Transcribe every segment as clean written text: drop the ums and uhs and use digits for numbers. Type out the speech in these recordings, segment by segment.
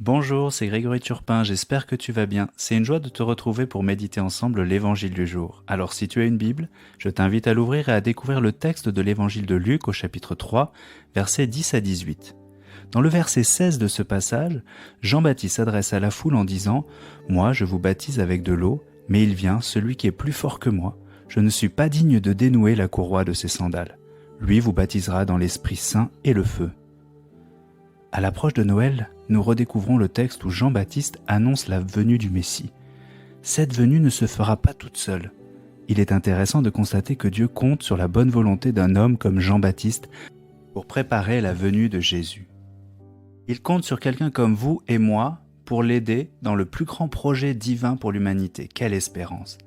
Bonjour, c'est Grégory Turpin, j'espère que tu vas bien. C'est une joie de te retrouver pour méditer ensemble l'évangile du jour. Alors si tu as une Bible, je t'invite à l'ouvrir et à découvrir le texte de l'évangile de Luc au chapitre 3, versets 10 à 18. Dans le verset 16 de ce passage, Jean-Baptiste s'adresse à la foule en disant « Moi, je vous baptise avec de l'eau, mais il vient, celui qui est plus fort que moi. Je ne suis pas digne de dénouer la courroie de ses sandales. Lui vous baptisera dans l'Esprit Saint et le feu. » À l'approche de Noël, nous redécouvrons le texte où Jean-Baptiste annonce la venue du Messie. Cette venue ne se fera pas toute seule. Il est intéressant de constater que Dieu compte sur la bonne volonté d'un homme comme Jean-Baptiste pour préparer la venue de Jésus. Il compte sur quelqu'un comme vous et moi pour l'aider dans le plus grand projet divin pour l'humanité. Quelle espérance!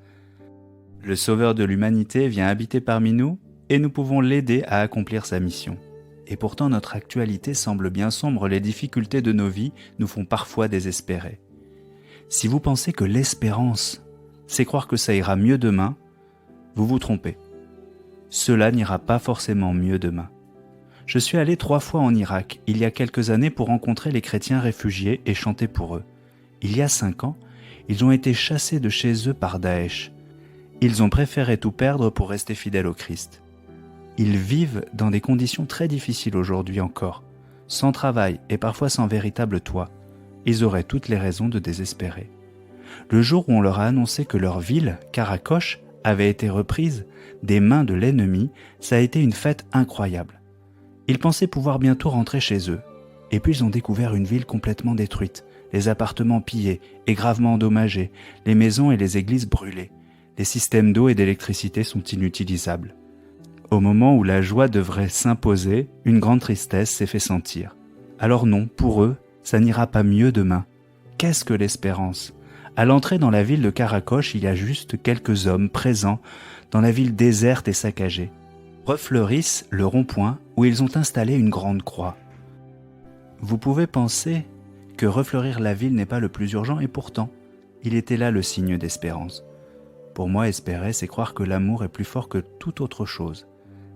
Le Sauveur de l'humanité vient habiter parmi nous et nous pouvons l'aider à accomplir sa mission. Et pourtant notre actualité semble bien sombre, les difficultés de nos vies nous font parfois désespérer. Si vous pensez que l'espérance, c'est croire que ça ira mieux demain, vous vous trompez. Cela n'ira pas forcément mieux demain. Je suis allé 3 fois en Irak, il y a quelques années, pour rencontrer les chrétiens réfugiés et chanter pour eux. Il y a 5 ans, ils ont été chassés de chez eux par Daesh. Ils ont préféré tout perdre pour rester fidèles au Christ. Ils vivent dans des conditions très difficiles aujourd'hui encore, sans travail et parfois sans véritable toit. Ils auraient toutes les raisons de désespérer. Le jour où on leur a annoncé que leur ville, Karakosh, avait été reprise des mains de l'ennemi, ça a été une fête incroyable. Ils pensaient pouvoir bientôt rentrer chez eux. Et puis ils ont découvert une ville complètement détruite, les appartements pillés et gravement endommagés, les maisons et les églises brûlées. Les systèmes d'eau et d'électricité sont inutilisables. Au moment où la joie devrait s'imposer, une grande tristesse s'est fait sentir. Alors non, pour eux, ça n'ira pas mieux demain. Qu'est-ce que l'espérance? À l'entrée dans la ville de Karakosh, il y a juste quelques hommes présents dans la ville déserte et saccagée. Refleurissent le rond-point où ils ont installé une grande croix. Vous pouvez penser que refleurir la ville n'est pas le plus urgent et pourtant, il était là le signe d'espérance. Pour moi, espérer, c'est croire que l'amour est plus fort que toute autre chose.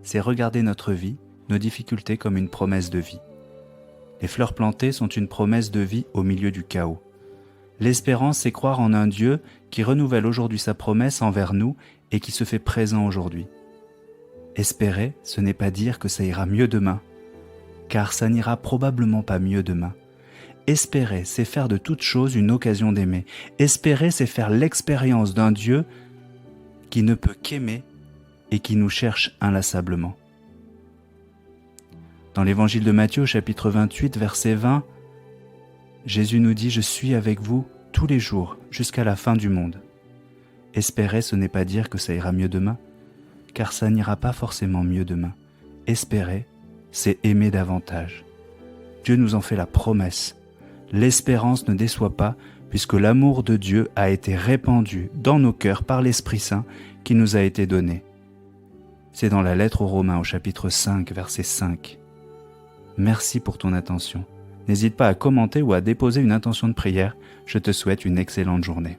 C'est regarder notre vie, nos difficultés comme une promesse de vie. Les fleurs plantées sont une promesse de vie au milieu du chaos. L'espérance, c'est croire en un Dieu qui renouvelle aujourd'hui sa promesse envers nous et qui se fait présent aujourd'hui. Espérer, ce n'est pas dire que ça ira mieux demain, car ça n'ira probablement pas mieux demain. Espérer, c'est faire de toute chose une occasion d'aimer. Espérer, c'est faire l'expérience d'un Dieu qui ne peut qu'aimer et qui nous cherche inlassablement. Dans l'évangile de Matthieu, chapitre 28, verset 20, Jésus nous dit « Je suis avec vous tous les jours jusqu'à la fin du monde ». Espérer, ce n'est pas dire que ça ira mieux demain, car ça n'ira pas forcément mieux demain. Espérer, c'est aimer davantage. Dieu nous en fait la promesse. L'espérance ne déçoit pas, puisque l'amour de Dieu a été répandu dans nos cœurs par l'Esprit Saint qui nous a été donné. C'est dans la lettre aux Romains au chapitre 5, verset 5. Merci pour ton attention. N'hésite pas à commenter ou à déposer une intention de prière. Je te souhaite une excellente journée.